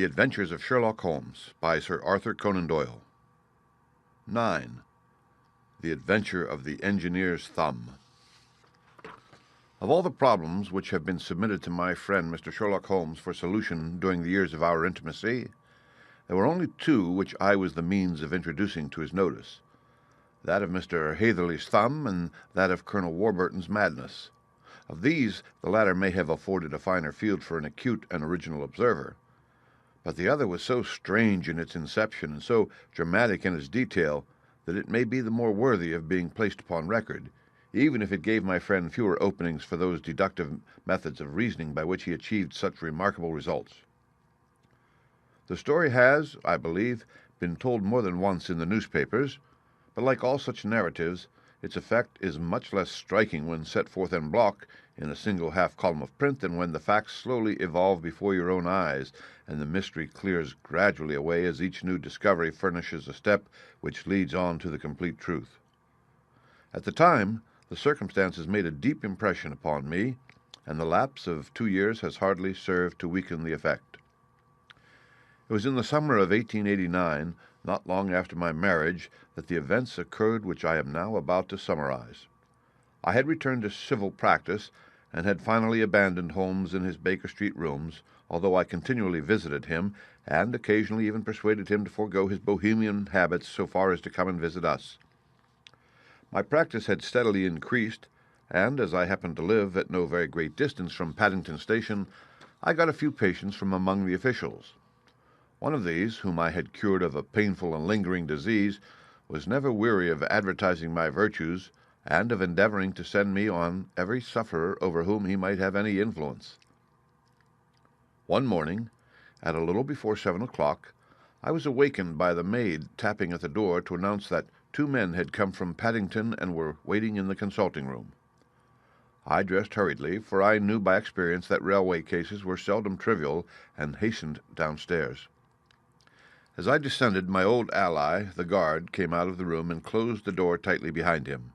The Adventures of Sherlock Holmes by Sir Arthur Conan Doyle. 9. The Adventure of the Engineer's Thumb. Of all the problems which have been submitted to my friend Mr. Sherlock Holmes for solution during the years of our intimacy, there were only two which I was the means of introducing to his notice, that of Mr. Hatherley's thumb and that of Colonel Warburton's madness. Of these, the latter may have afforded a finer field for an acute and original observer, but the other was so strange in its inception and so dramatic in its detail that it may be the more worthy of being placed upon record, even if it gave my friend fewer openings for those deductive methods of reasoning by which he achieved such remarkable results. The story has, I believe, been told more than once in the newspapers, but like all such narratives, its effect is much less striking when set forth en bloc in a single half-column of print than when the facts slowly evolve before your own eyes, and the mystery clears gradually away as each new discovery furnishes a step which leads on to the complete truth. At the time, the circumstances made a deep impression upon me, and the lapse of 2 years has hardly served to weaken the effect. It was in the summer of 1889, not long after my marriage, that the events occurred which I am now about to summarize. I had returned to civil practice, and had finally abandoned Holmes in his Baker Street rooms, although I continually visited him, and occasionally even persuaded him to forego his bohemian habits so far as to come and visit us. My practice had steadily increased, and as I happened to live at no very great distance from Paddington Station, I got a few patients from among the officials. One of these, whom I had cured of a painful and lingering disease, was never weary of advertising my virtues, and of endeavoring to send me on every sufferer over whom he might have any influence. One morning, at a little before 7 o'clock, I was awakened by the maid tapping at the door to announce that 2 men had come from Paddington and were waiting in the consulting room. I dressed hurriedly, for I knew by experience that railway cases were seldom trivial, and hastened downstairs. As I descended, my old ally, the guard, came out of the room and closed the door tightly behind him.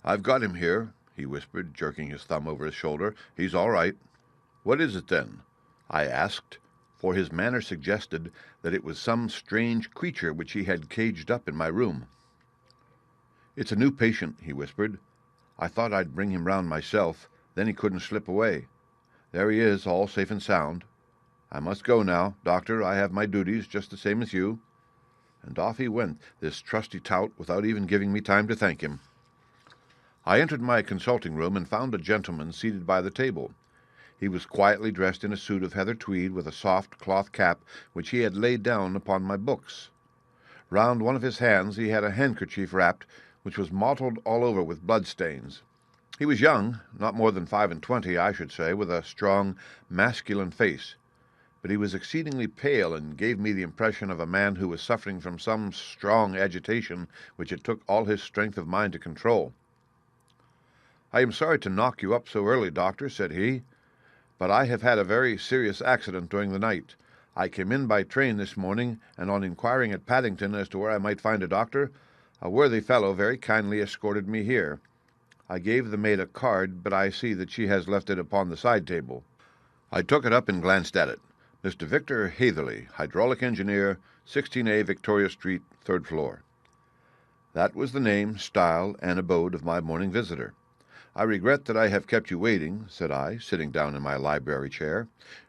"I've got him here," he whispered, jerking his thumb over his shoulder. "He's all right." "What is it, then?" I asked, for his manner suggested that it was some strange creature which he had caged up in my room. "It's a new patient," he whispered. "I thought I'd bring him round myself, then he couldn't slip away. There he is, all safe and sound. I must go now, doctor. I have my duties, just the same as you." And off he went, this trusty tout, without even giving me time to thank him. I entered my consulting room and found a gentleman seated by the table. He was quietly dressed in a suit of heather tweed with a soft cloth cap which he had laid down upon my books. Round one of his hands he had a handkerchief wrapped, which was mottled all over with blood-stains. He was young, not more than 25, I should say, with a strong, masculine face, but he was exceedingly pale and gave me the impression of a man who was suffering from some strong agitation which it took all his strength of mind to control. "I am sorry to knock you up so early, doctor," said he, "but I have had a very serious accident during the night. I came in by train this morning, and on inquiring at Paddington as to where I might find a doctor, a worthy fellow very kindly escorted me here. I gave the maid a card, but I see that she has left it upon the side table." I took it up and glanced at it. "Mr. Victor Hatherley, hydraulic engineer, 16A Victoria Street, 3rd floor." That was the name, style, and abode of my morning visitor. "I regret that I have kept you waiting," said I, sitting down in my library chair.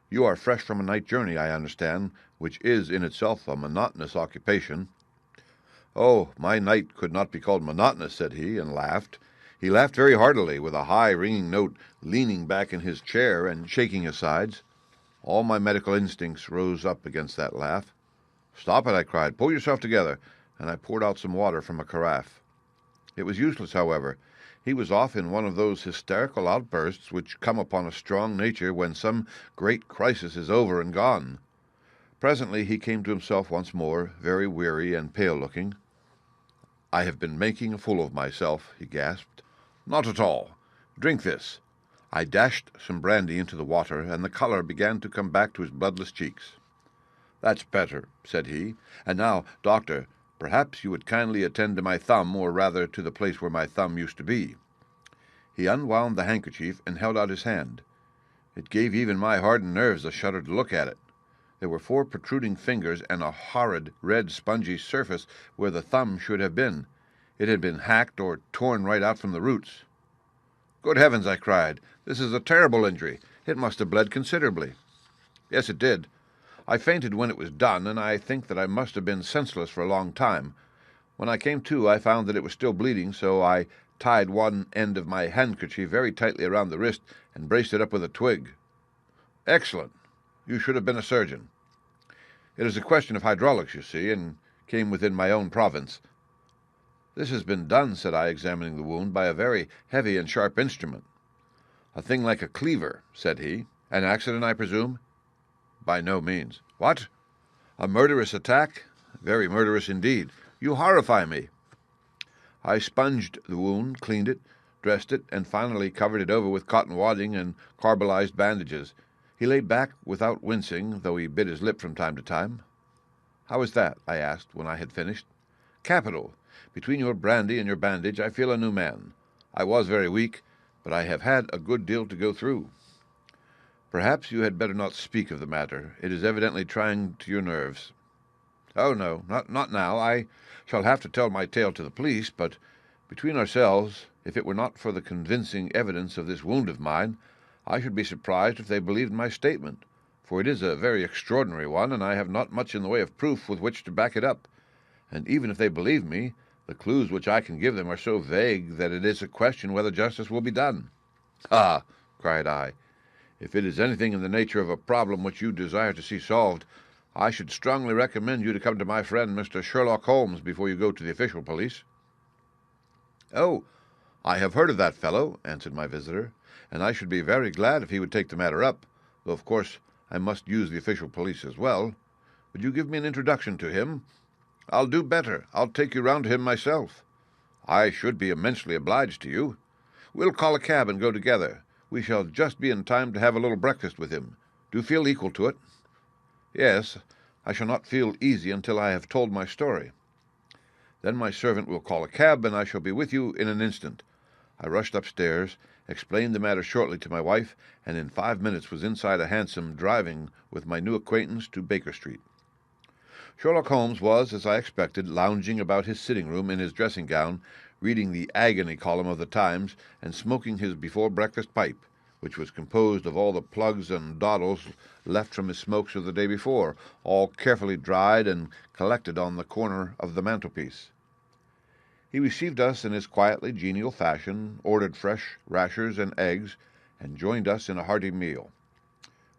"You are fresh from a night journey, I understand, which is in itself a monotonous occupation." "Oh, my night could not be called monotonous," said he, and laughed. He laughed very heartily, with a high, ringing note, leaning back in his chair and shaking his sides. All my medical instincts rose up against that laugh. "Stop it," I cried. "Pull yourself together," and I poured out some water from a carafe. It was useless, however. He was off in one of those hysterical outbursts which come upon a strong nature when some great crisis is over and gone. Presently he came to himself once more, very weary and pale-looking. "I have been making a fool of myself," he gasped. "Not at all. Drink this." I dashed some brandy into the water, and the color began to come back to his bloodless cheeks. "That's better," said he. "And now, doctor, perhaps you would kindly attend to my thumb, or rather to the place where my thumb used to be." He unwound the handkerchief and held out his hand. It gave even my hardened nerves a shudder to look at it. There were 4 protruding fingers and a horrid, red, spongy surface where the thumb should have been. It had been hacked or torn right out from the roots. "Good heavens!" I cried. "This is a terrible injury. It must have bled considerably." "Yes, it did. I fainted when it was done, and I think that I must have been senseless for a long time. When I came to, I found that it was still bleeding, so I tied one end of my handkerchief very tightly around the wrist and braced it up with a twig." "Excellent. You should have been a surgeon." "It is a question of hydraulics, you see, and came within my own province." "This has been done," said I, examining the wound, "by a very heavy and sharp instrument." "A thing like a cleaver," said he. "An accident, I presume?" "By no means." "What? A murderous attack?" "Very murderous indeed. You horrify me." I sponged the wound, cleaned it, dressed it, and finally covered it over with cotton wadding and carbolized bandages. He lay back without wincing, though he bit his lip from time to time. "How is that?" I asked when I had finished. "Capital. Between your brandy and your bandage I feel a new man. I was very weak, but I have had a good deal to go through." "Perhaps you had better not speak of the matter. It is evidently trying to your nerves." "Oh, no, not now. I shall have to tell my tale to the police, but between ourselves, if it were not for the convincing evidence of this wound of mine, I should be surprised if they believed my statement, for it is a very extraordinary one, and I have not much in the way of proof with which to back it up. And even if they believe me, the clues which I can give them are so vague that it is a question whether justice will be done." "Ah!" cried I. "If it is anything in the nature of a problem which you desire to see solved, I should strongly recommend you to come to my friend Mr. Sherlock Holmes before you go to the official police." "Oh, I have heard of that fellow," answered my visitor, "and I should be very glad if he would take the matter up, though of course I must use the official police as well. Would you give me an introduction to him?" "I'll do better. I'll take you round to him myself." "I should be immensely obliged to you." "We'll call a cab and go together. We shall just be in time to have a little breakfast with him. Do you feel equal to it?" "Yes, I shall not feel easy until I have told my story." "Then my servant will call a cab, and I shall be with you in an instant." I rushed upstairs, explained the matter shortly to my wife, and in 5 minutes was inside a hansom driving with my new acquaintance to Baker Street. Sherlock Holmes was, as I expected, lounging about his sitting-room in his dressing-gown, reading the agony column of the Times, and smoking his before-breakfast pipe, which was composed of all the plugs and dawdles left from his smokes of the day before, all carefully dried and collected on the corner of the mantelpiece. He received us in his quietly genial fashion, ordered fresh rashers and eggs, and joined us in a hearty meal.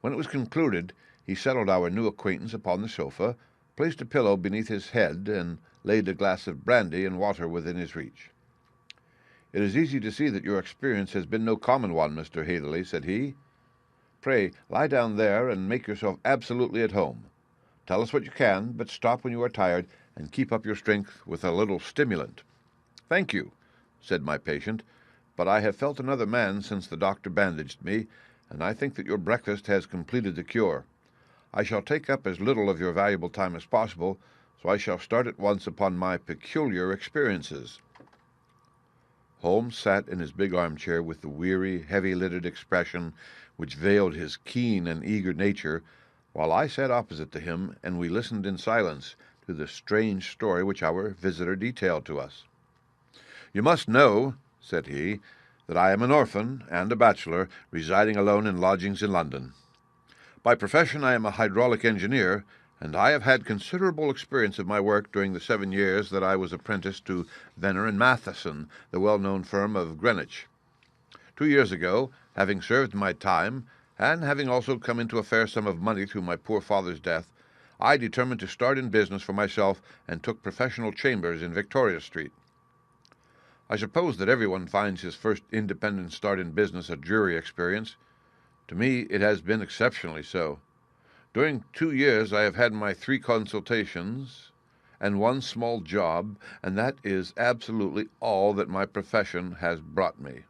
When it was concluded, he settled our new acquaintance upon the sofa, placed a pillow beneath his head, and laid a glass of brandy and water within his reach. "It is easy to see that your experience has been no common one, Mr. Hatherley," said he. "Pray lie down there and make yourself absolutely at home. Tell us what you can, but stop when you are tired, and keep up your strength with a little stimulant." "Thank you," said my patient, "but I have felt another man since the doctor bandaged me, and I think that your breakfast has completed the cure. I shall take up as little of your valuable time as possible, so I shall start at once upon my peculiar experiences." Holmes sat in his big armchair with the weary, heavy-lidded expression which veiled his keen and eager nature, while I sat opposite to him, and we listened in silence to the strange story which our visitor detailed to us. "You must know," said he, "that I am an orphan and a bachelor, residing alone in lodgings in London. By profession I am a hydraulic engineer, and I have had considerable experience of my work during the 7 years that I was apprenticed to Venner and Matheson, the well-known firm of Greenwich. 2 years ago, having served my time, and having also come into a fair sum of money through my poor father's death, I determined to start in business for myself and took professional chambers in Victoria Street. I suppose that everyone finds his first independent start in business a dreary experience. To me it has been exceptionally so. During 2 years I have had my 3 consultations and 1 small job, and that is absolutely all that my profession has brought me.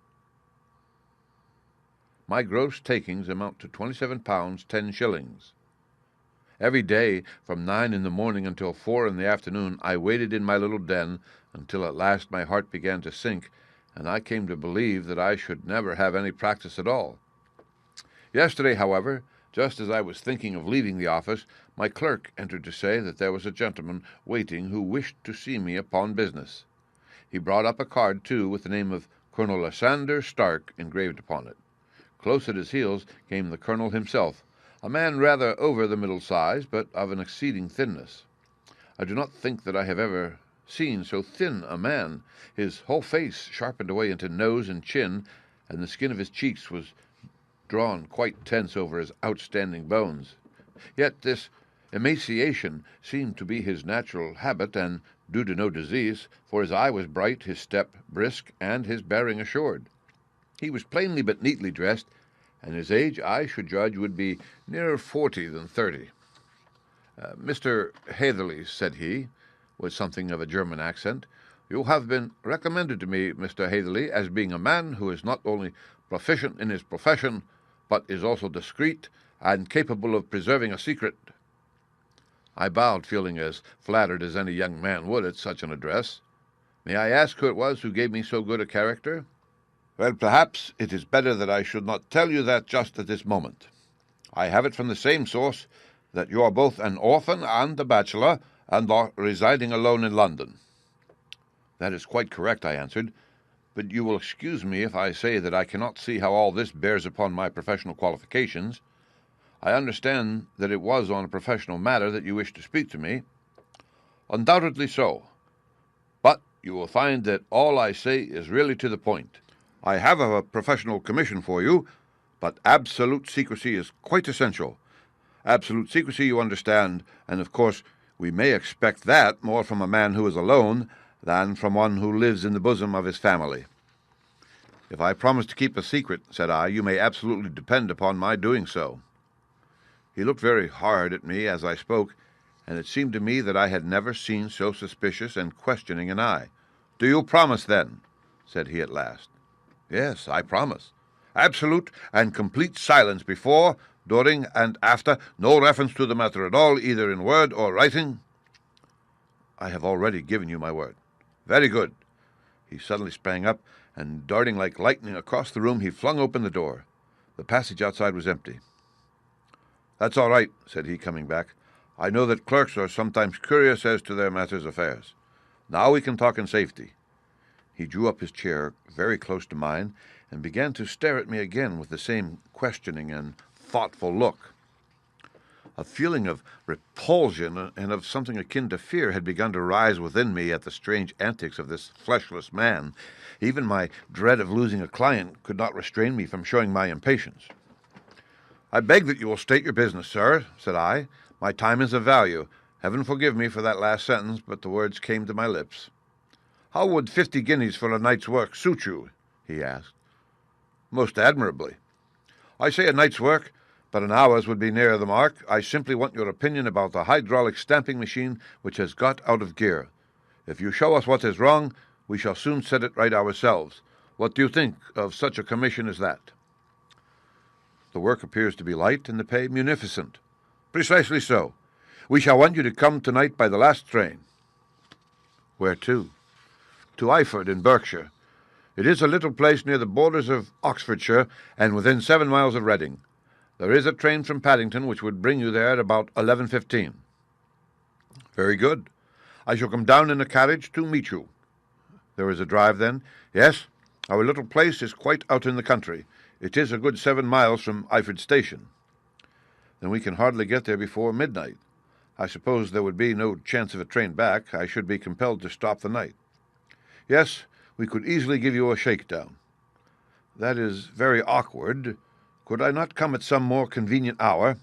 My gross takings amount to £27 10s. Every day, from 9 in the morning until 4 in the afternoon, I waited in my little den until at last my heart began to sink, and I came to believe that I should never have any practice at all. Yesterday, however, Just as I was thinking of leaving the office, my clerk entered to say that there was a gentleman waiting who wished to see me upon business. He brought up a card, too, with the name of Colonel Lysander Stark engraved upon it. Close at his heels came the colonel himself, a man rather over the middle size, but of an exceeding thinness. I do not think that I have ever seen so thin a man. His whole face sharpened away into nose and chin, and the skin of his cheeks was drawn quite tense over his outstanding bones. Yet this emaciation seemed to be his natural habit, and due to no disease, for his eye was bright, his step brisk, and his bearing assured. He was plainly but neatly dressed, and his age, I should judge, would be nearer 40 than 30. Mr. Hatherley, said he, with something of a German accent, you have been recommended to me, Mr. Hatherley, as being a man who is not only proficient in his profession, but is also discreet and capable of preserving a secret. I bowed, feeling as flattered as any young man would at such an address. May I ask who it was who gave me so good a character? Well, perhaps it is better that I should not tell you that just at this moment. I have it from the same source that you are both an orphan and a bachelor, and are residing alone in London. That is quite correct, I answered, but you will excuse me if I say that I cannot see how all this bears upon my professional qualifications. I understand that it was on a professional matter that you wished to speak to me. Undoubtedly so, but you will find that all I say is really to the point. I have a professional commission for you, but absolute secrecy is quite essential. Absolute secrecy, you understand, and of course we may expect that more from a man who is alone than from one who lives in the bosom of his family. If I promise to keep a secret, said I, you may absolutely depend upon my doing so. He looked very hard at me as I spoke, and it seemed to me that I had never seen so suspicious and questioning an eye. Do you promise, then? Said he at last. Yes, I promise. Absolute and complete silence before, during, and after, no reference to the matter at all, either in word or writing. I have already given you my word. Very good. He suddenly sprang up, and darting like lightning across the room, he flung open the door. The passage outside was empty. That's all right, said he, coming back. I know that clerks are sometimes curious as to their master's affairs. Now we can talk in safety. He drew up his chair very close to mine, and began to stare at me again with the same questioning and thoughtful look. A feeling of repulsion and of something akin to fear had begun to rise within me at the strange antics of this fleshless man. Even my dread of losing a client could not restrain me from showing my impatience. I beg that you will state your business, sir, said I. My time is of value. Heaven forgive me for that last sentence, but the words came to my lips. How would 50 guineas for a night's work suit you? He asked. Most admirably. I say a night's work, but an hour's would be nearer the mark. I simply want your opinion about the hydraulic stamping machine which has got out of gear. If you show us what is wrong, we shall soon set it right ourselves. What do you think of such a commission as that? The work appears to be light and the pay munificent. Precisely so. We shall want you to come tonight by the last train. Where to? To Iford in Berkshire. It is a little place near the borders of Oxfordshire and within 7 miles of Reading. There is a train from Paddington which would bring you there at about 11:15. Very good. I shall come down in a carriage to meet you. There is a drive, then? Yes. Our little place is quite out in the country. It is a good 7 miles from Iford Station. Then we can hardly get there before midnight. I suppose there would be no chance of a train back. I should be compelled to stop the night. Yes, we could easily give you a shakedown. That is very awkward. Could I not come at some more convenient hour?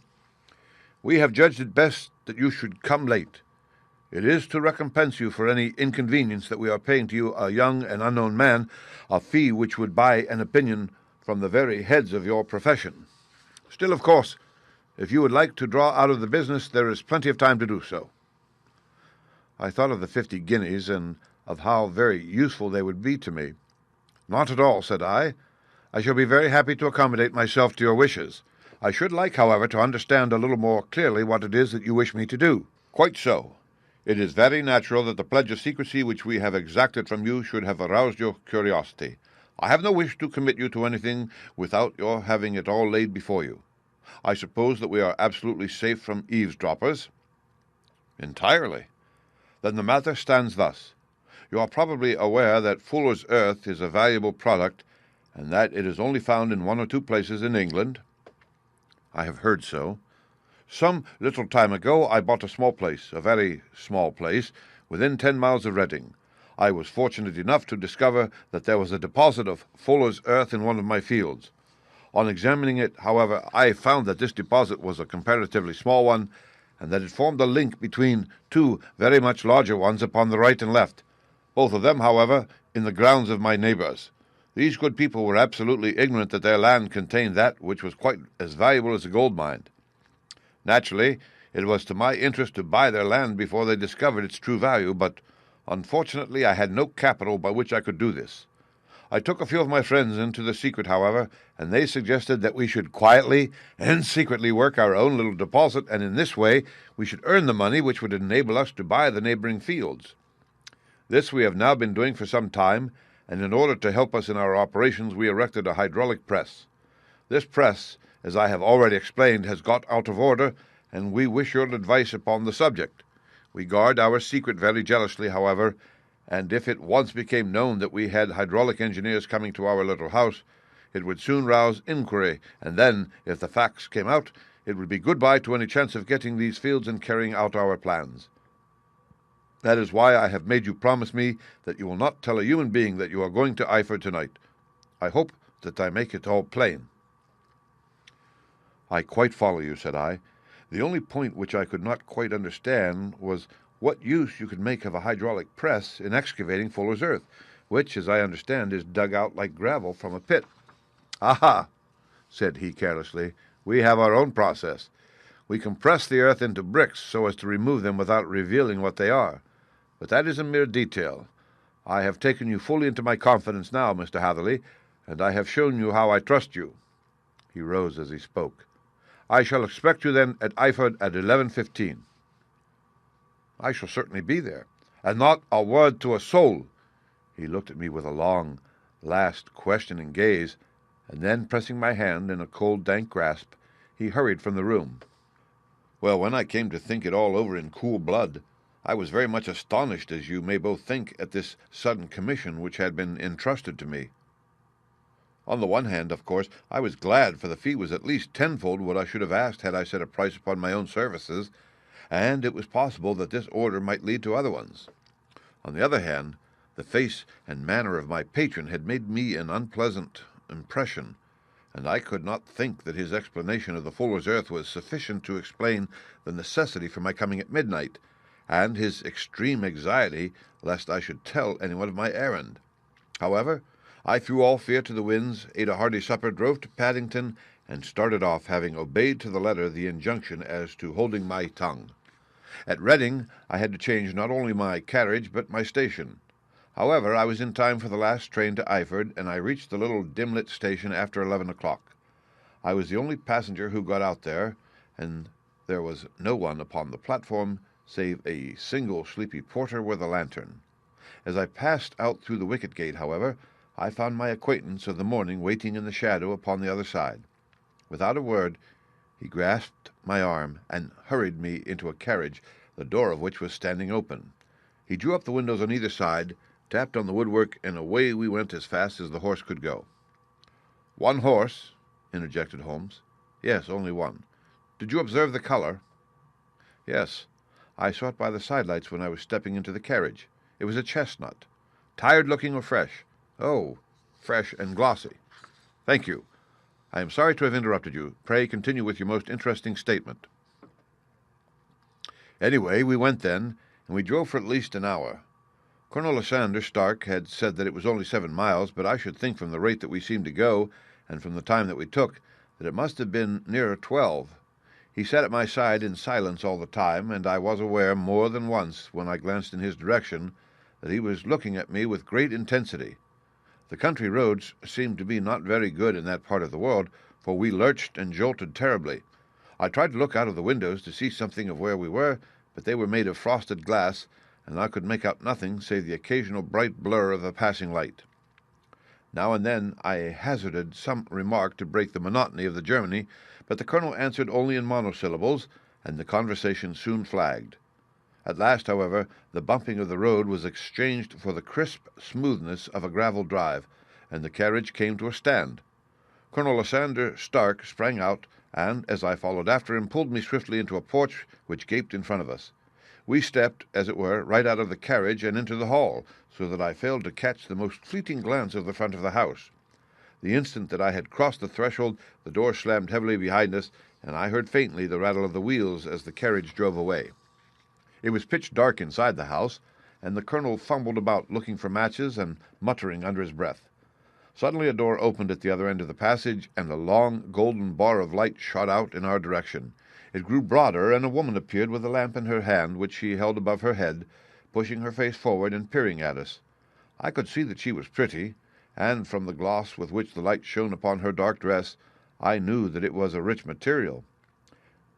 We have judged it best that you should come late. It is to recompense you for any inconvenience that we are paying to you, a young and unknown man, a fee which would buy an opinion from the very heads of your profession. Still, of course, if you would like to draw out of the business, there is plenty of time to do so. I thought of the 50 guineas and of how very useful they would be to me. Not at all, said I. I shall be very happy to accommodate myself to your wishes. I should like, however, to understand a little more clearly what it is that you wish me to do. Quite so. It is very natural that the pledge of secrecy which we have exacted from you should have aroused your curiosity. I have no wish to commit you to anything without your having it all laid before you. I suppose that we are absolutely safe from eavesdroppers?" "Entirely." "Then the matter stands thus. You are probably aware that fuller's earth is a valuable product, and that it is only found in one or two places in England?" "I have heard so." "Some little time ago I bought a small place, a very small place, within 10 miles of Reading. I was fortunate enough to discover that there was a deposit of fuller's earth in one of my fields. On examining it, however, I found that this deposit was a comparatively small one, and that it formed a link between two very much larger ones upon the right and left, both of them, however, in the grounds of my neighbours. These good people were absolutely ignorant that their land contained that which was quite as valuable as a gold mine. Naturally, it was to my interest to buy their land before they discovered its true value, but unfortunately I had no capital by which I could do this. I took a few of my friends into the secret, however, and they suggested that we should quietly and secretly work our own little deposit, and in this way we should earn the money which would enable us to buy the neighboring fields. This we have now been doing for some time, and in order to help us in our operations we erected a hydraulic press. This press, as I have already explained, has got out of order, and we wish your advice upon the subject. We guard our secret very jealously, however, and if it once became known that we had hydraulic engineers coming to our little house, it would soon rouse inquiry, and then, if the facts came out, it would be goodbye to any chance of getting these fields and carrying out our plans. That is why I have made you promise me that you will not tell a human being that you are going to Iford tonight. I hope that I make it all plain." "I quite follow you," said I. "The only point which I could not quite understand was what use you could make of a hydraulic press in excavating fuller's earth, which, as I understand, is dug out like gravel from a pit." "Aha!" said he carelessly. "We have our own process. We compress the earth into bricks so as to remove them without revealing what they are. But that is a mere detail. I have taken you fully into my confidence now, Mr. Hatherley, and I have shown you how I trust you." He rose as he spoke. "I shall expect you then at Iford at 11:15. "I shall certainly be there." "And not a word to a soul." He looked at me with a long, last, questioning gaze, and then, pressing my hand in a cold, dank grasp, he hurried from the room. Well, when I came to think it all over in cool blood, I was very much astonished, as you may both think, at this sudden commission which had been entrusted to me. On the one hand, of course, I was glad, for the fee was at least tenfold what I should have asked had I set a price upon my own services, and it was possible that this order might lead to other ones. On the other hand, the face and manner of my patron had made me an unpleasant impression, and I could not think that his explanation of the fuller's earth was sufficient to explain the necessity for my coming at midnight, and his extreme anxiety lest I should tell anyone of my errand. However, I threw all fear to the winds, ate a hearty supper, drove to Paddington, and started off, having obeyed to the letter the injunction as to holding my tongue. At Reading I had to change not only my carriage but my station. However, I was in time for the last train to Iford, and I reached the little dim-lit station after 11 o'clock. I was the only passenger who got out there, and there was no one upon the platform save a single sleepy porter with a lantern. As I passed out through the wicket gate, however, I found my acquaintance of the morning waiting in the shadow upon the other side. Without a word, he grasped my arm and hurried me into a carriage, the door of which was standing open. He drew up the windows on either side, tapped on the woodwork, and away we went as fast as the horse could go. "One horse?" interjected Holmes. "Yes, only one." "Did you observe the color?" "Yes. I saw it by the sidelights when I was stepping into the carriage. It was a chestnut. Tired-looking or fresh?" "Oh, fresh and glossy." "Thank you. I am sorry to have interrupted you. Pray continue with your most interesting statement." Anyway, we went then, and we drove for at least an hour. Colonel Lysander Stark had said that it was only 7 miles, but I should think from the rate that we seemed to go, and from the time that we took, that it must have been nearer 12. He sat at my side in silence all the time, and I was aware more than once, when I glanced in his direction, that he was looking at me with great intensity. The country roads seemed to be not very good in that part of the world, for we lurched and jolted terribly. I tried to look out of the windows to see something of where we were, but they were made of frosted glass, and I could make out nothing save the occasional bright blur of a passing light. Now and then I hazarded some remark to break the monotony of the journey, but the colonel answered only in monosyllables, and the conversation soon flagged. At last, however, the bumping of the road was exchanged for the crisp smoothness of a gravel drive, and the carriage came to a stand. Colonel Lysander Stark sprang out, and, as I followed after him, pulled me swiftly into a porch which gaped in front of us. We stepped, as it were, right out of the carriage and into the hall, so that I failed to catch the most fleeting glance of the front of the house. The instant that I had crossed the threshold, the door slammed heavily behind us, and I heard faintly the rattle of the wheels as the carriage drove away. It was pitch dark inside the house, and the colonel fumbled about looking for matches and muttering under his breath. Suddenly a door opened at the other end of the passage, and a long golden bar of light shot out in our direction. It grew broader, and a woman appeared with a lamp in her hand, which she held above her head, pushing her face forward and peering at us. I could see that she was pretty, and from the gloss with which the light shone upon her dark dress, I knew that it was a rich material.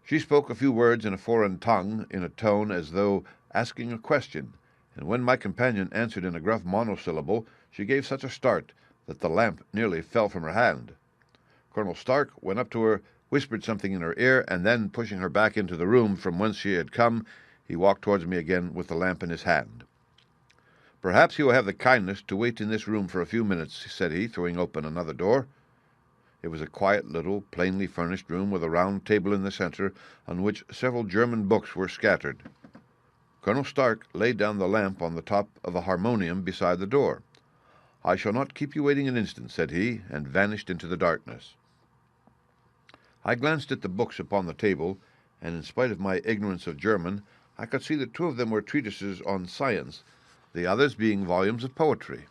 She spoke a few words in a foreign tongue, in a tone as though asking a question, and when my companion answered in a gruff monosyllable, she gave such a start that the lamp nearly fell from her hand. Colonel Stark went up to her, whispered something in her ear, and then, pushing her back into the room from whence she had come, he walked towards me again with the lamp in his hand. "Perhaps you will have the kindness to wait in this room for a few minutes," said he, throwing open another door. It was a quiet little, plainly furnished room with a round table in the center, on which several German books were scattered. Colonel Stark laid down the lamp on the top of a harmonium beside the door. "I shall not keep you waiting an instant," said he, and vanished into the darkness. I glanced at the books upon the table, and in spite of my ignorance of German, I could see that two of them were treatises on science, the others being volumes of poetry.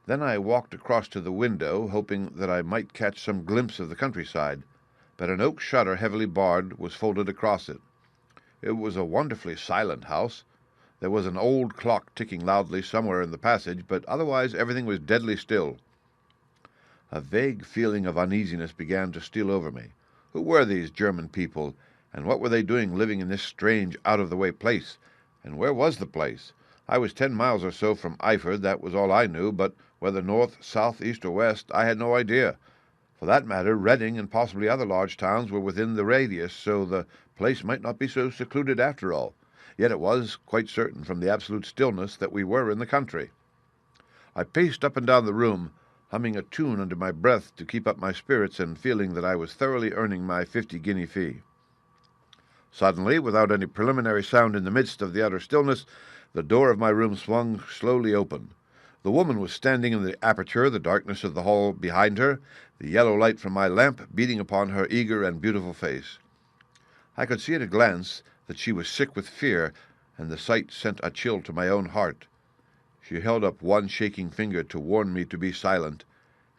Then I walked across to the window, hoping that I might catch some glimpse of the countryside, but an oak shutter heavily barred was folded across it. It was a wonderfully silent house. There was an old clock ticking loudly somewhere in the passage, but otherwise everything was deadly still. A vague feeling of uneasiness began to steal over me. Who were these German people, and what were they doing living in this strange, out-of-the-way place? And where was the place? I was 10 miles or so from Eiford, that was all I knew, but whether north, south, east, or west, I had no idea. For that matter, Reading and possibly other large towns were within the radius, so the place might not be so secluded after all. Yet it was quite certain from the absolute stillness that we were in the country. I paced up and down the room, humming a tune under my breath to keep up my spirits and feeling that I was thoroughly earning my 50-guinea fee. Suddenly, without any preliminary sound in the midst of the utter stillness, the door of my room swung slowly open. The woman was standing in the aperture, the darkness of the hall behind her, the yellow light from my lamp beating upon her eager and beautiful face. I could see at a glance that she was sick with fear, and the sight sent a chill to my own heart. She held up one shaking finger to warn me to be silent,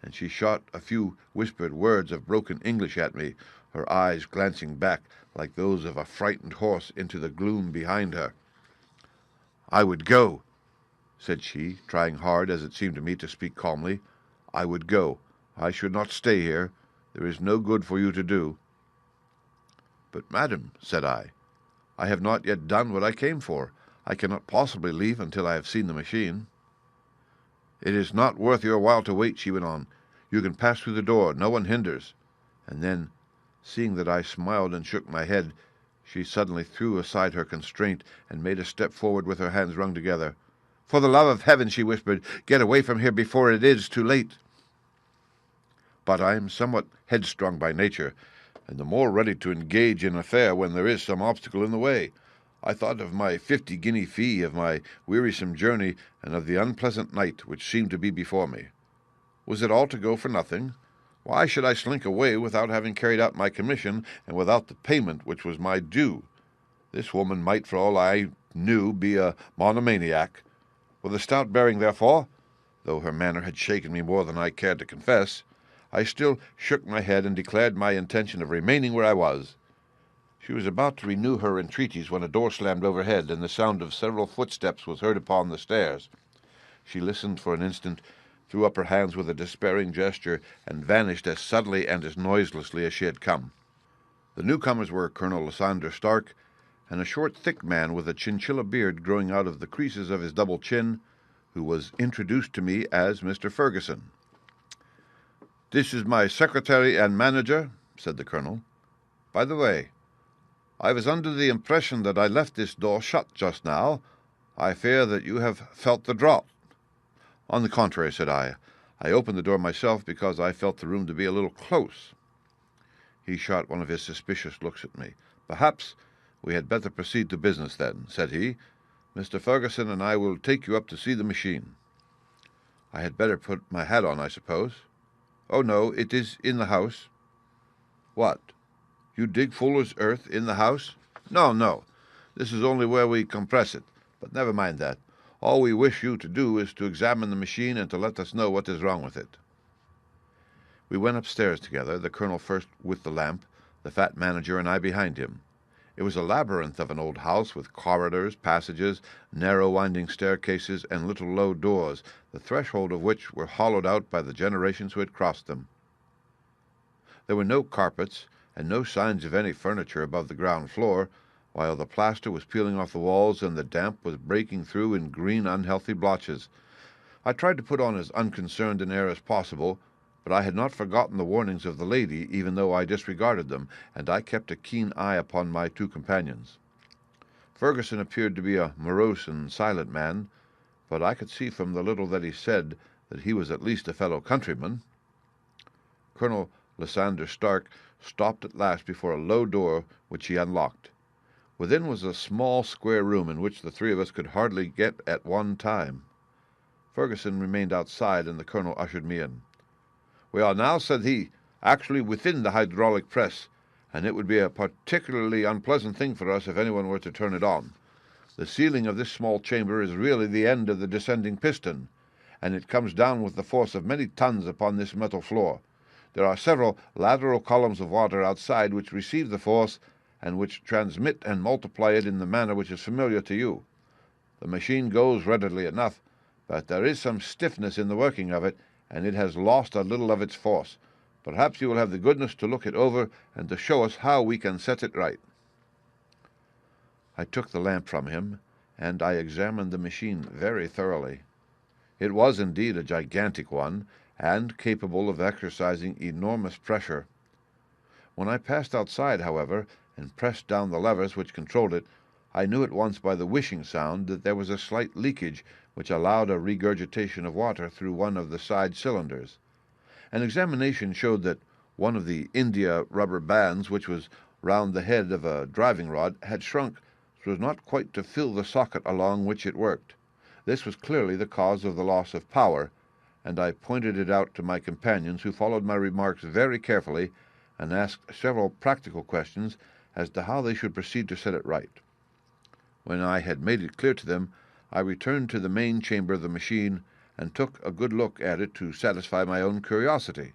and she shot a few whispered words of broken English at me, her eyes glancing back like those of a frightened horse into the gloom behind her. "I would go," said she, trying hard, as it seemed to me, to speak calmly. "I would go. I should not stay here. There is no good for you to do." "But, madam," said I have not yet done what I came for. I cannot possibly leave until I have seen the machine." "It is not worth your while to wait," she went on. "You can pass through the door. No one hinders." And then, seeing that I smiled and shook my head, she suddenly threw aside her constraint and made a step forward with her hands wrung together. "For the love of heaven," she whispered, "get away from here before it is too late." But I am somewhat headstrong by nature, and the more ready to engage in an affair when there is some obstacle in the way. I thought of my 50-guinea fee, of my wearisome journey, and of the unpleasant night which seemed to be before me. Was it all to go for nothing? Why should I slink away without having carried out my commission, and without the payment which was my due? This woman might, for all I knew, be a monomaniac. With a stout bearing, therefore, though her manner had shaken me more than I cared to confess, I still shook my head and declared my intention of remaining where I was. She was about to renew her entreaties when a door slammed overhead, and the sound of several footsteps was heard upon the stairs. She listened for an instant, threw up her hands with a despairing gesture, and vanished as suddenly and as noiselessly as she had come. The newcomers were Colonel Lysander Stark and a short, thick man with a chinchilla beard growing out of the creases of his double chin, who was introduced to me as Mr. Ferguson. This is my secretary and manager," said the colonel. "By the way, I was under the impression that I left this door shut just now. I fear that you have felt the draught." "On the contrary," said I. "I opened the door myself because I felt the room to be a little close." He shot one of his suspicious looks at me. "Perhaps we had better proceed to business, then," said he. "Mr. Ferguson and I will take you up to see the machine." "I had better put my hat on, I suppose?" "Oh, no, it is in the house." "What? You dig fuller's earth in the house?" "No, no. This is only where we compress it. But never mind that. All we wish you to do is to examine the machine and to let us know what is wrong with it." We went upstairs together, the colonel first with the lamp, the fat manager and I behind him. It was a labyrinth of an old house, with corridors, passages, narrow winding staircases, and little low doors, the threshold of which were hollowed out by the generations who had crossed them. There were no carpets, and no signs of any furniture above the ground floor, while the plaster was peeling off the walls and the damp was breaking through in green, unhealthy blotches. I tried to put on as unconcerned an air as possible, but I had not forgotten the warnings of the lady, even though I disregarded them, and I kept a keen eye upon my two companions. Ferguson appeared to be a morose and silent man, but I could see from the little that he said that he was at least a fellow countryman. Colonel Lysander Stark stopped at last before a low door which he unlocked. Within was a small square room in which the three of us could hardly get at one time. Ferguson remained outside, and the colonel ushered me in. "We are now," said he, "actually within the hydraulic press, and it would be a particularly unpleasant thing for us if anyone were to turn it on. The ceiling of this small chamber is really the end of the descending piston, and it comes down with the force of many tons upon this metal floor. There are several lateral columns of water outside which receive the force and which transmit and multiply it in the manner which is familiar to you. The machine goes readily enough, but there is some stiffness in the working of it, and it has lost a little of its force. Perhaps you will have the goodness to look it over and to show us how we can set it right." I took the lamp from him, and I examined the machine very thoroughly. It was indeed a gigantic one, and capable of exercising enormous pressure. When I passed outside, however, and pressed down the levers which controlled it, I knew at once by the whishing sound that there was a slight leakage which allowed a regurgitation of water through one of the side cylinders. An examination showed that one of the India rubber bands which was round the head of a driving rod had shrunk so as not quite to fill the socket along which it worked. This was clearly the cause of the loss of power, and I pointed it out to my companions, who followed my remarks very carefully and asked several practical questions as to how they should proceed to set it right. When I had made it clear to them, I returned to the main chamber of the machine and took a good look at it to satisfy my own curiosity.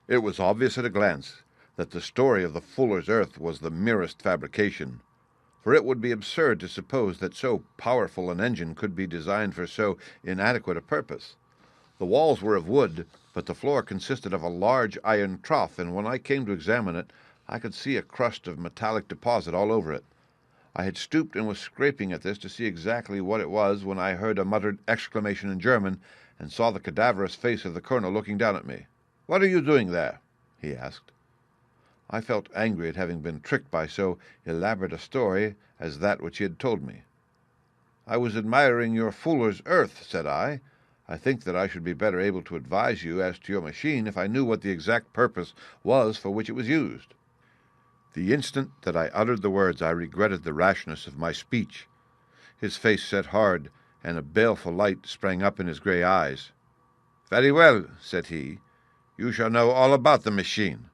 It was obvious at a glance that the story of the fuller's earth was the merest fabrication, for it would be absurd to suppose that so powerful an engine could be designed for so inadequate a purpose. The walls were of wood, but the floor consisted of a large iron trough, and when I came to examine it, I could see a crust of metallic deposit all over it. I had stooped and was scraping at this to see exactly what it was when I heard a muttered exclamation in German and saw the cadaverous face of the colonel looking down at me. "What are you doing there?" he asked. I felt angry at having been tricked by so elaborate a story as that which he had told me. "I was admiring your fuller's earth," said I. "I think that I should be better able to advise you as to your machine if I knew what the exact purpose was for which it was used." The instant that I uttered the words, I regretted the rashness of my speech. His face set hard, and a baleful light sprang up in his grey eyes. "Very well," said he. "You shall know all about the machine."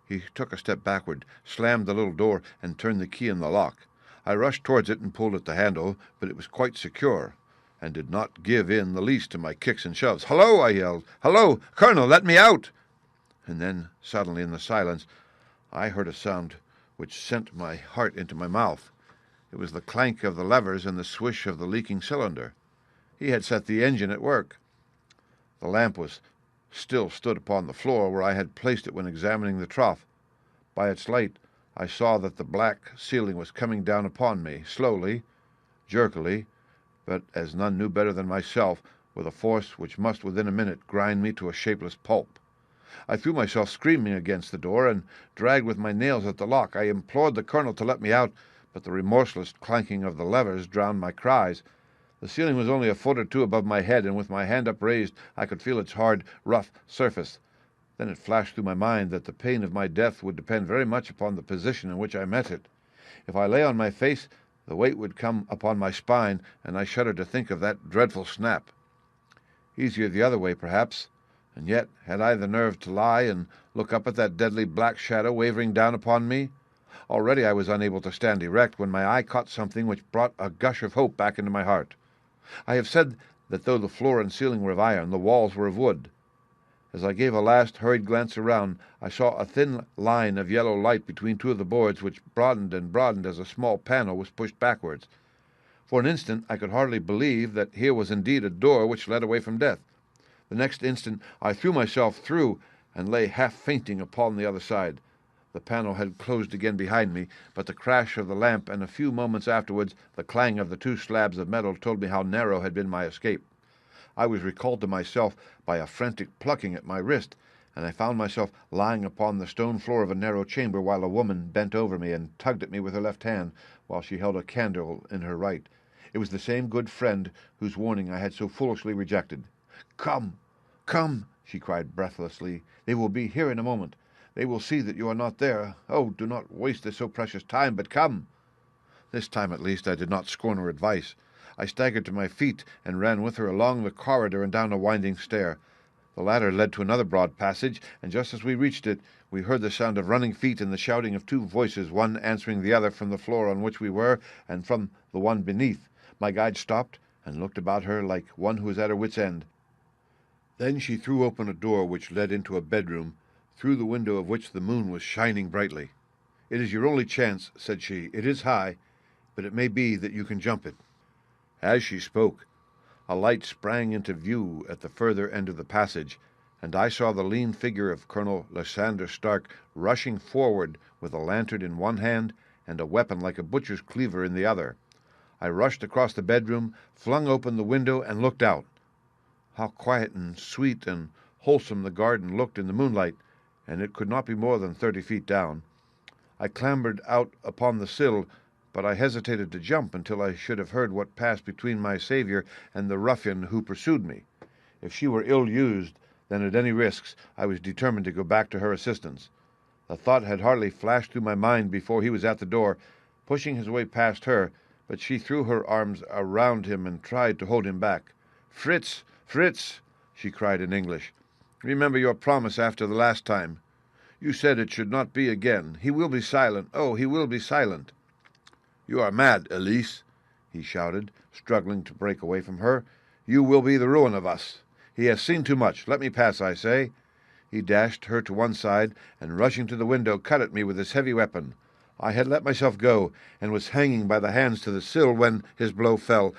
He took a step backward, slammed the little door, and turned the key in the lock. I rushed towards it and pulled at the handle, but it was quite secure, and did not give in the least to my kicks and shoves. "Hello!" I yelled. "Hello! Colonel, let me out!" And then, suddenly, in the silence, I heard a sound which sent my heart into my mouth. It was the clank of the levers and the swish of the leaking cylinder. He had set the engine at work. The lamp still stood upon the floor where I had placed it when examining the trough. By its light I saw that the black ceiling was coming down upon me, slowly, jerkily, but, as none knew better than myself, with a force which must within a minute grind me to a shapeless pulp. I threw myself screaming against the door, and dragged with my nails at the lock. I implored the colonel to let me out, but the remorseless clanking of the levers drowned my cries. The ceiling was only a foot or two above my head, and with my hand upraised I could feel its hard, rough surface. Then it flashed through my mind that the pain of my death would depend very much upon the position in which I met it. If I lay on my face, the weight would come upon my spine, and I shuddered to think of that dreadful snap. Easier the other way, perhaps, and yet had I the nerve to lie and look up at that deadly black shadow wavering down upon me? Already I was unable to stand erect when my eye caught something which brought a gush of hope back into my heart. I have said that though the floor and ceiling were of iron, the walls were of wood. As I gave a last hurried glance around, I saw a thin line of yellow light between two of the boards, which broadened and broadened as a small panel was pushed backwards. For an instant I could hardly believe that here was indeed a door which led away from death. The next instant I threw myself through and lay half fainting upon the other side. The panel had closed again behind me, but the crash of the lamp and a few moments afterwards the clang of the two slabs of metal told me how narrow had been my escape. I was recalled to myself by a frantic plucking at my wrist, and I found myself lying upon the stone floor of a narrow chamber while a woman bent over me and tugged at me with her left hand while she held a candle in her right. It was the same good friend whose warning I had so foolishly rejected. "Come, come," she cried breathlessly. "They will be here in a moment. They will see that you are not there. Oh, do not waste this so precious time, but come." This time, at least, I did not scorn her advice. I staggered to my feet and ran with her along the corridor and down a winding stair. The ladder led to another broad passage, and just as we reached it, we heard the sound of running feet and the shouting of two voices, one answering the other from the floor on which we were and from the one beneath. My guide stopped and looked about her like one who is at her wit's end. Then she threw open a door which led into a bedroom, through the window of which the moon was shining brightly. "It is your only chance," said she. "It is high, but it may be that you can jump it." As she spoke, a light sprang into view at the further end of the passage, and I saw the lean figure of Colonel Lysander Stark rushing forward with a lantern in one hand and a weapon like a butcher's cleaver in the other. I rushed across the bedroom, flung open the window, and looked out. How quiet and sweet and wholesome the garden looked in the moonlight, and it could not be more than 30 feet down. I clambered out upon the sill, but I hesitated to jump until I should have heard what passed between my saviour and the ruffian who pursued me. If she were ill-used, then at any risks I was determined to go back to her assistance. The thought had hardly flashed through my mind before he was at the door, pushing his way past her, but she threw her arms around him and tried to hold him back. "Fritz, Fritz," she cried in English, "remember your promise after the last time. You said it should not be again. He will be silent. Oh, he will be silent." "You are mad, Elise," he shouted, struggling to break away from her. "You will be the ruin of us. He has seen too much. Let me pass, I say." He dashed her to one side, and rushing to the window, cut at me with his heavy weapon. I had let myself go, and was hanging by the hands to the sill when his blow fell.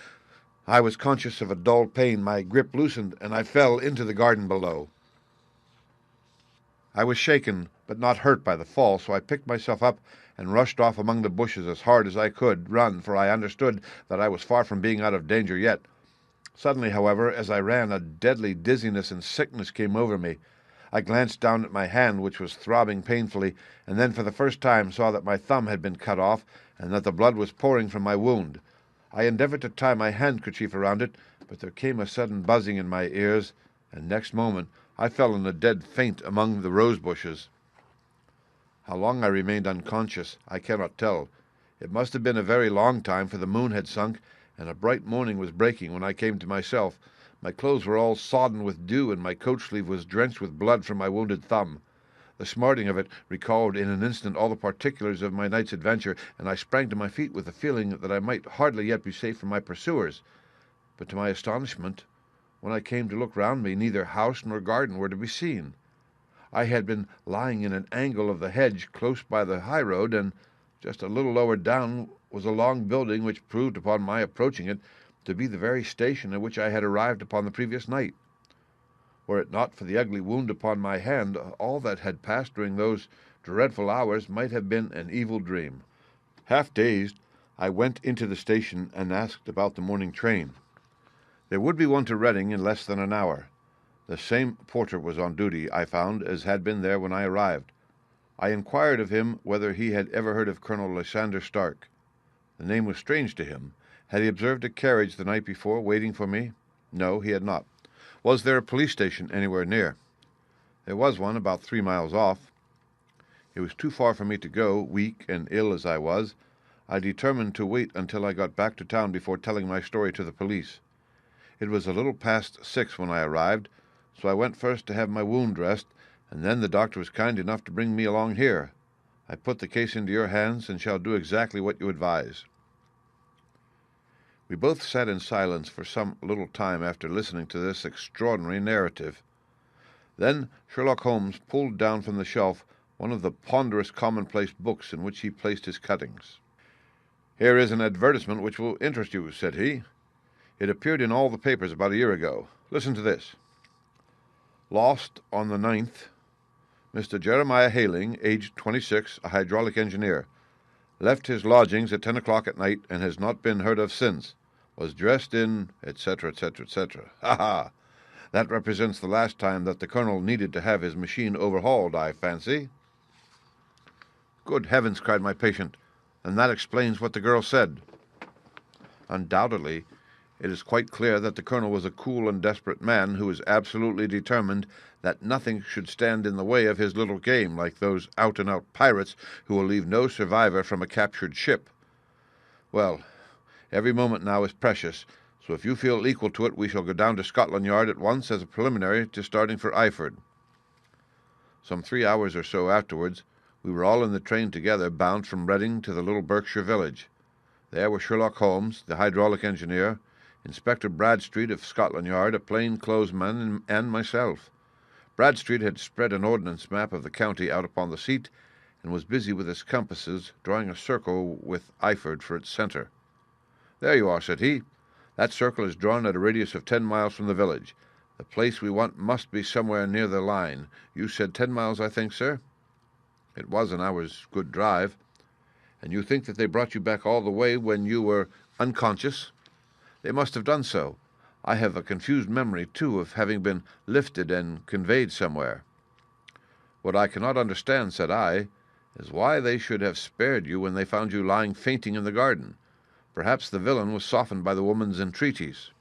I was conscious of a dull pain. My grip loosened, and I fell into the garden below. I was shaken, but not hurt by the fall, so I picked myself up and rushed off among the bushes as hard as I could run, for I understood that I was far from being out of danger yet. Suddenly, however, as I ran, a deadly dizziness and sickness came over me. I glanced down at my hand, which was throbbing painfully, and then for the first time saw that my thumb had been cut off and that the blood was pouring from my wound. I endeavored to tie my handkerchief around it, but there came a sudden buzzing in my ears, and next moment I fell in a dead faint among the rose bushes. How long I remained unconscious, I cannot tell. It must have been a very long time, for the moon had sunk, and a bright morning was breaking when I came to myself. My clothes were all sodden with dew, and my coat sleeve was drenched with blood from my wounded thumb. The smarting of it recalled in an instant all the particulars of my night's adventure, and I sprang to my feet with the feeling that I might hardly yet be safe from my pursuers. But to my astonishment, when I came to look round me, neither house nor garden were to be seen. I had been lying in an angle of the hedge close by the high road, and just a little lower down was a long building which proved upon my approaching it to be the very station at which I had arrived upon the previous night. Were it not for the ugly wound upon my hand, all that had passed during those dreadful hours might have been an evil dream. Half dazed, I went into the station and asked about the morning train. There would be one to Reading in less than an hour. The same porter was on duty, I found, as had been there when I arrived. I inquired of him whether he had ever heard of Colonel Lysander Stark. The name was strange to him. Had he observed a carriage the night before waiting for me? No, he had not. Was there a police station anywhere near? There was one about 3 miles off. It was too far for me to go, weak and ill as I was. I determined to wait until I got back to town before telling my story to the police. It was a little past 6 when I arrived, so I went first to have my wound dressed, and then the doctor was kind enough to bring me along here. I put the case into your hands and shall do exactly what you advise." We both sat in silence for some little time after listening to this extraordinary narrative. Then Sherlock Holmes pulled down from the shelf one of the ponderous commonplace books in which he placed his cuttings. "Here is an advertisement which will interest you," said he. "It appeared in all the papers about a year ago. Listen to this. Lost on the 9th. Mr. Jeremiah Hayling, aged 26, a hydraulic engineer. Left his lodgings at 10 o'clock at night and has not been heard of since. Was dressed in, etc., etc., etc. Ha ha! That represents the last time that the colonel needed to have his machine overhauled, I fancy." "Good heavens!" cried my patient. "And that explains what the girl said." "Undoubtedly. It is quite clear that the colonel was a cool and desperate man who was absolutely determined that nothing should stand in the way of his little game, like those out-and-out pirates who will leave no survivor from a captured ship. Well, every moment now is precious, so if you feel equal to it, we shall go down to Scotland Yard at once as a preliminary to starting for Eyford." Some 3 hours or so afterwards, we were all in the train together, bound from Reading to the little Berkshire village. There were Sherlock Holmes, the hydraulic engineer, Inspector Bradstreet of Scotland Yard, a plain-clothes-man, and myself. Bradstreet had spread an ordnance map of the county out upon the seat, and was busy with his compasses, drawing a circle with Eyford for its centre. "There you are," said he. "That circle is drawn at a radius of 10 miles from the village. The place we want must be somewhere near the line. You said 10 miles, I think, sir?" "It was an hour's good drive." "And you think that they brought you back all the way when you were unconscious?" "They must have done so. I have a confused memory, too, of having been lifted and conveyed somewhere." "What I cannot understand," said I, "is why they should have spared you when they found you lying fainting in the garden. Perhaps the villain was softened by the woman's entreaties."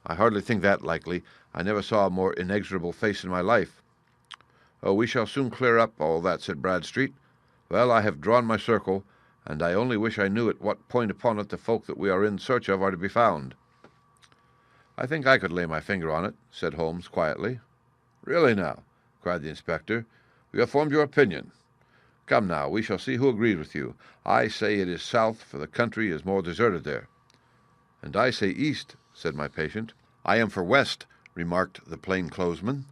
"I hardly think that likely. I never saw a more inexorable face in my life." "Oh, we shall soon clear up all that," said Bradstreet. "Well, I have drawn my circle, and I only wish I knew at what point upon it the folk that we are in search of are to be found." "I think I could lay my finger on it," said Holmes quietly. "Really now," cried the inspector, "you have formed your opinion. Come now, we shall see who agrees with you. I say it is south, for the country is more deserted there." "And I say east," said my patient. "I am for west," remarked the plain-clothesman.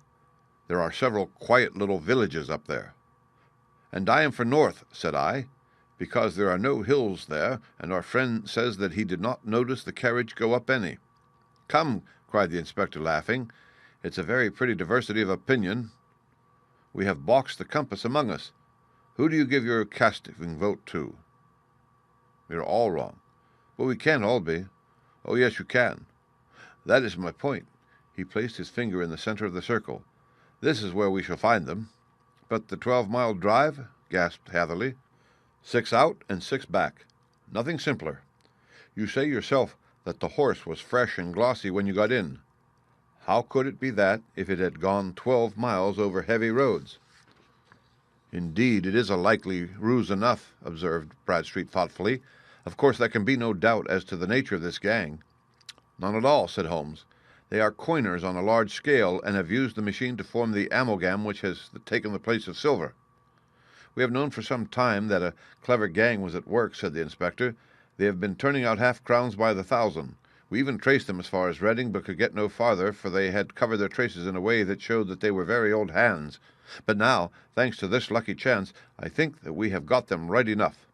"There are several quiet little villages up there." "And I am for north," said I, "because there are no hills there, and our friend says that he did not notice the carriage go up any." "Come," cried the inspector, laughing, "it's a very pretty diversity of opinion. We have boxed the compass among us. Who do you give your casting vote to?" "We are all wrong." "But we can't all be." "Oh, yes, you can. That is my point." He placed his finger in the center of the circle. "This is where we shall find them." "But the 12-mile drive?" gasped Hatherley. 6 out and 6 back. Nothing simpler. You say yourself that the horse was fresh and glossy when you got in. How could it be that if it had gone 12 miles over heavy roads? "Indeed, it is a likely ruse enough," observed Bradstreet thoughtfully. "Of course, there can be no doubt as to the nature of this gang." "None at all," said Holmes. "They are coiners on a large scale, and have used the machine to form the amalgam which has taken the place of silver." "We have known for some time that a clever gang was at work," said the inspector. "They have been turning out half-crowns by the thousand. We even traced them as far as Reading, but could get no farther, for they had covered their traces in a way that showed that they were very old hands. But now, thanks to this lucky chance, I think that we have got them right enough."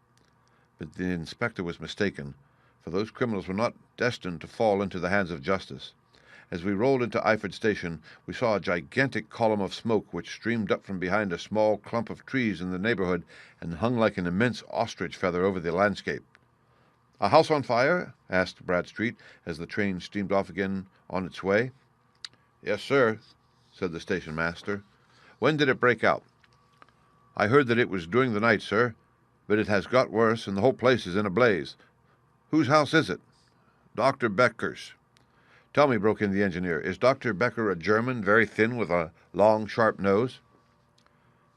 But the inspector was mistaken, for those criminals were not destined to fall into the hands of justice. As we rolled into Eyford Station, we saw a gigantic column of smoke which streamed up from behind a small clump of trees in the neighborhood and hung like an immense ostrich feather over the landscape. "A house on fire?" asked Bradstreet, as the train steamed off again on its way. "Yes, sir." said the station master. "When did it break out?" "I heard that it was during the night, sir, but it has got worse, and the whole place is in a blaze." "Whose house is it?" "Dr. Becker's." "Tell me," broke in the engineer, "is Dr. Becker a German, very thin, with a long, sharp nose?"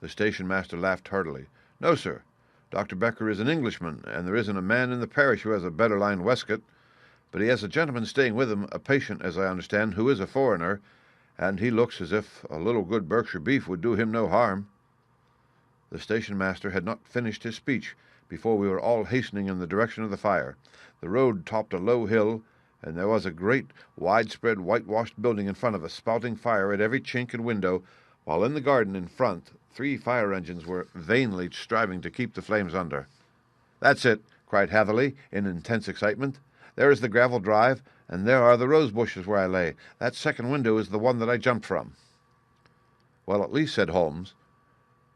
The station master laughed heartily. "No, sir. Dr. Becker is an Englishman, and there isn't a man in the parish who has a better lined waistcoat. But he has a gentleman staying with him, a patient, as I understand, who is a foreigner, and he looks as if a little good Berkshire beef would do him no harm." The station master had not finished his speech before we were all hastening in the direction of the fire. The road topped a low hill, and there was a great, widespread, whitewashed building in front of us, spouting fire at every chink and window, while in the garden in front 3 fire engines were vainly striving to keep the flames under. "That's it!" cried Hatherley, in intense excitement. "There is the gravel drive, and there are the rose bushes where I lay. That second window is the one that I jumped from." "Well, at least," said Holmes,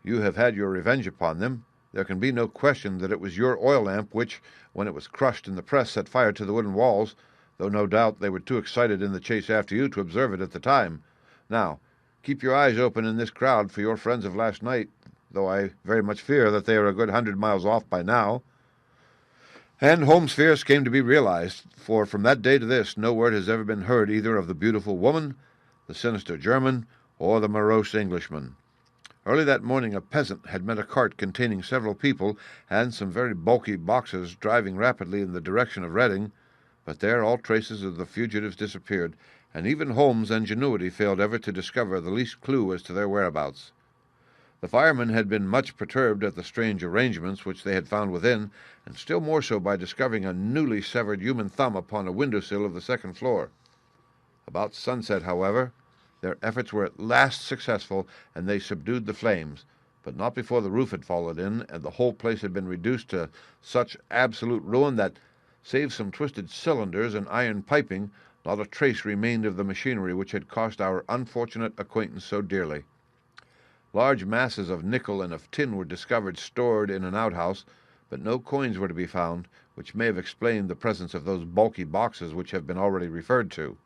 "you have had your revenge upon them. There can be no question that it was your oil lamp which, when it was crushed in the press, set fire to the wooden walls, though no doubt they were too excited in the chase after you to observe it at the time. Now, keep your eyes open in this crowd for your friends of last night, though I very much fear that they are a good 100 miles off by now." And Holmes' fears came to be realized, for from that day to this no word has ever been heard either of the beautiful woman, the sinister German, or the morose Englishman. Early that morning a peasant had met a cart containing several people and some very bulky boxes driving rapidly in the direction of Reading, but there all traces of the fugitives disappeared, and even Holmes' ingenuity failed ever to discover the least clue as to their whereabouts. The firemen had been much perturbed at the strange arrangements which they had found within, and still more so by discovering a newly severed human thumb upon a window-sill of the second floor. About sunset, however, their efforts were at last successful, and they subdued the flames, but not before the roof had fallen in, and the whole place had been reduced to such absolute ruin that, save some twisted cylinders and iron piping, not a trace remained of the machinery which had cost our unfortunate acquaintance so dearly. Large masses of nickel and of tin were discovered stored in an outhouse, but no coins were to be found, which may have explained the presence of those bulky boxes which have been already referred to.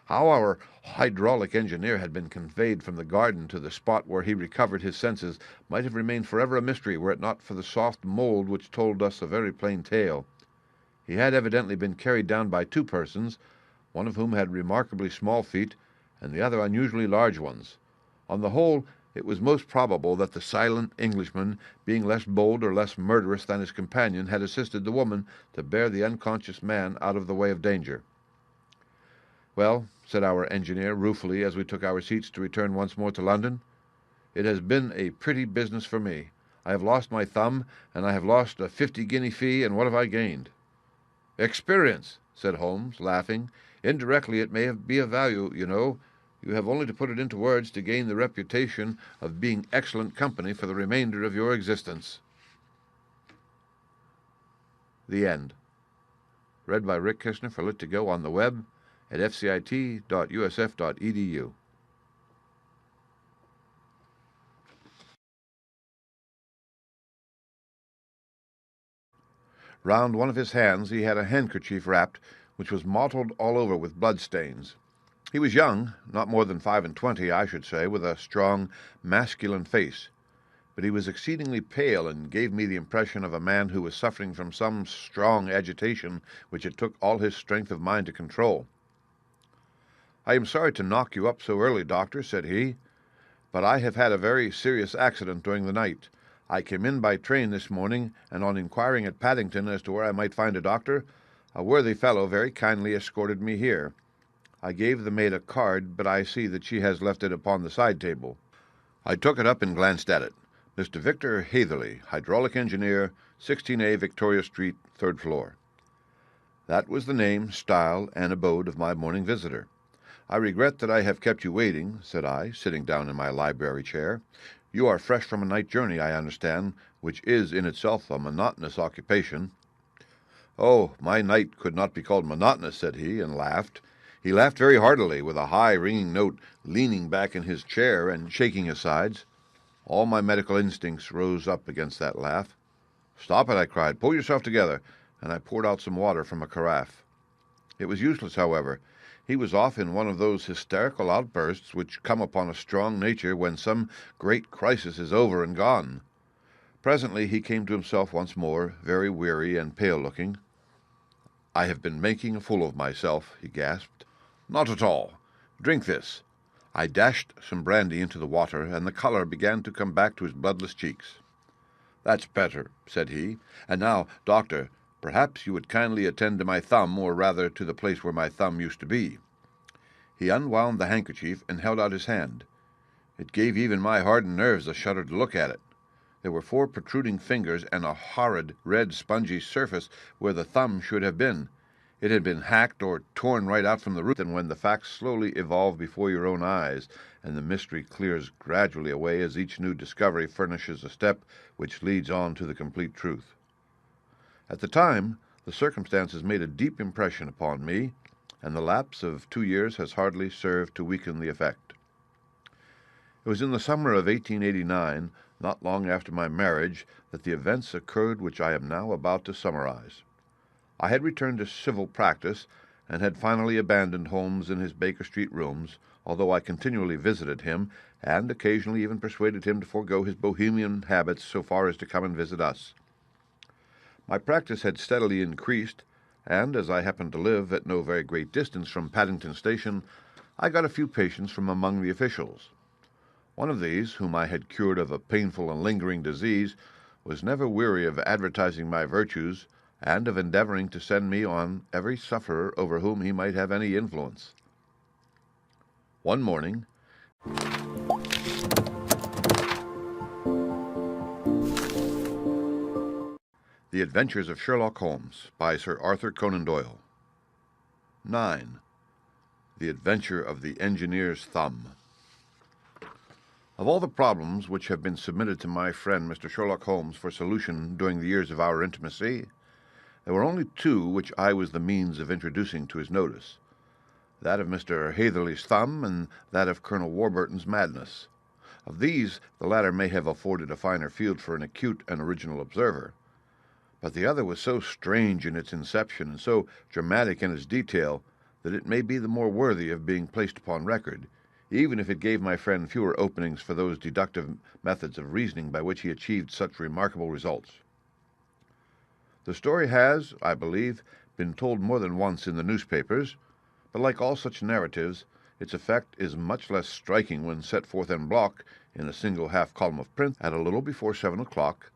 How our hydraulic engineer had been conveyed from the garden to the spot where he recovered his senses might have remained forever a mystery were it not for the soft mold which told us a very plain tale. He had evidently been carried down by 2 persons, one of whom had remarkably small feet, and the other unusually large ones. On the whole, it was most probable that the silent Englishman, being less bold or less murderous than his companion, had assisted the woman to bear the unconscious man out of the way of danger. "Well," said our engineer ruefully as we took our seats to return once more to London, "it has been a pretty business for me. I have lost my thumb, and I have lost a 50-guinea fee, and what have I gained?" "Experience," said Holmes, laughing. "Indirectly it may be of value, you know. You have only to put it into words to gain the reputation of being excellent company for the remainder of your existence." The End. Read by Rick Kishner for Lit2Go on the web at fcit.usf.edu. Round one of his hands he had a handkerchief wrapped, which was mottled all over with blood-stains. He was young, not more than 25, I should say, with a strong, masculine face, but he was exceedingly pale and gave me the impression of a man who was suffering from some strong agitation which it took all his strength of mind to control. "I am sorry to knock you up so early, Doctor," said he, "but I have had a very serious accident during the night. I came in by train this morning, and on inquiring at Paddington as to where I might find a doctor, a worthy fellow very kindly escorted me here. I gave the maid a card, but I see that she has left it upon the side table." I took it up and glanced at it. "Mr. Victor Hatherley, hydraulic engineer, 16A Victoria Street, 3rd floor." That was the name, style, and abode of my morning visitor. "I regret that I have kept you waiting," said I, sitting down in my library chair. "You are fresh from a night journey, I understand, which is in itself a monotonous occupation." "Oh, my night could not be called monotonous," said he, and laughed. He laughed very heartily, with a high, ringing note, leaning back in his chair and shaking his sides. All my medical instincts rose up against that laugh. "Stop it," I cried. "Pull yourself together," and I poured out some water from a carafe. It was useless, however. He was off in one of those hysterical outbursts which come upon a strong nature when some great crisis is over and gone. Presently he came to himself once more, very weary and pale-looking. "I have been making a fool of myself," he gasped. "Not at all. Drink this." I dashed some brandy into the water, and the color began to come back to his bloodless cheeks. "That's better," said he. "And now, doctor, perhaps you would kindly attend to my thumb, or rather to the place where my thumb used to be." He unwound the handkerchief and held out his hand. It gave even my hardened nerves a shudder to look at it. There were 4 protruding fingers and a horrid, red, spongy surface where the thumb should have been. It had been hacked or torn right out from the root, and when the facts slowly evolve before your own eyes, and the mystery clears gradually away as each new discovery furnishes a step which leads on to the complete truth. At the time, the circumstances made a deep impression upon me, and the lapse of 2 years has hardly served to weaken the effect. It was in the summer of 1889, not long after my marriage, that the events occurred which I am now about to summarize. I had returned to civil practice, and had finally abandoned Holmes in his Baker Street rooms, although I continually visited him, and occasionally even persuaded him to forego his bohemian habits so far as to come and visit us. My practice had steadily increased, and as I happened to live at no very great distance from Paddington Station, I got a few patients from among the officials. One of these, whom I had cured of a painful and lingering disease, was never weary of advertising my virtues, and of endeavoring to send me on every sufferer over whom he might have any influence. One morning, The Adventures of Sherlock Holmes, by Sir Arthur Conan Doyle. 9. The Adventure of the Engineer's Thumb. Of all the problems which have been submitted to my friend Mr. Sherlock Holmes for solution during the years of our intimacy, there were only 2 which I was the means of introducing to his notice, that of Mr. Hatherley's thumb and that of Colonel Warburton's madness. Of these, the latter may have afforded a finer field for an acute and original observer, but the other was so strange in its inception and so dramatic in its detail that it may be the more worthy of being placed upon record, even if it gave my friend fewer openings for those deductive methods of reasoning by which he achieved such remarkable results. The story has, I believe, been told more than once in the newspapers, but like all such narratives, its effect is much less striking when set forth en bloc in a single half-column of print. At a little before 7 o'clock,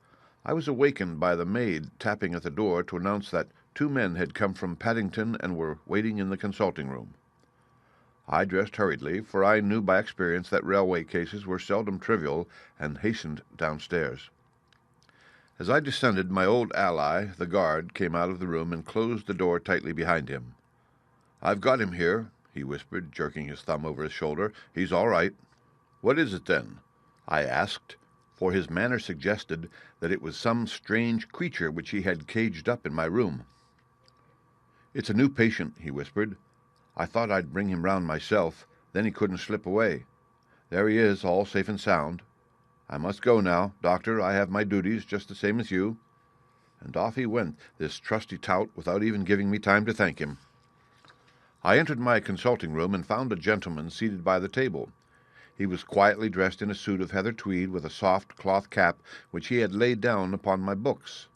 I was awakened by the maid tapping at the door to announce that 2 men had come from Paddington and were waiting in the consulting room. I dressed hurriedly, for I knew by experience that railway cases were seldom trivial, and hastened downstairs. As I descended, my old ally, the guard, came out of the room and closed the door tightly behind him. "I've got him here," he whispered, jerking his thumb over his shoulder. "He's all right." "What is it, then?" I asked, for his manner suggested that it was some strange creature which he had caged up in my room. "It's a new patient," he whispered. "I thought I'd bring him round myself, then he couldn't slip away. There he is, all safe and sound. I must go now, doctor. I have my duties, just the same as you." And off he went, this trusty tout, without even giving me time to thank him. I entered my consulting room and found a gentleman seated by the table. He was quietly dressed in a suit of heather tweed with a soft cloth cap which he had laid down upon my books.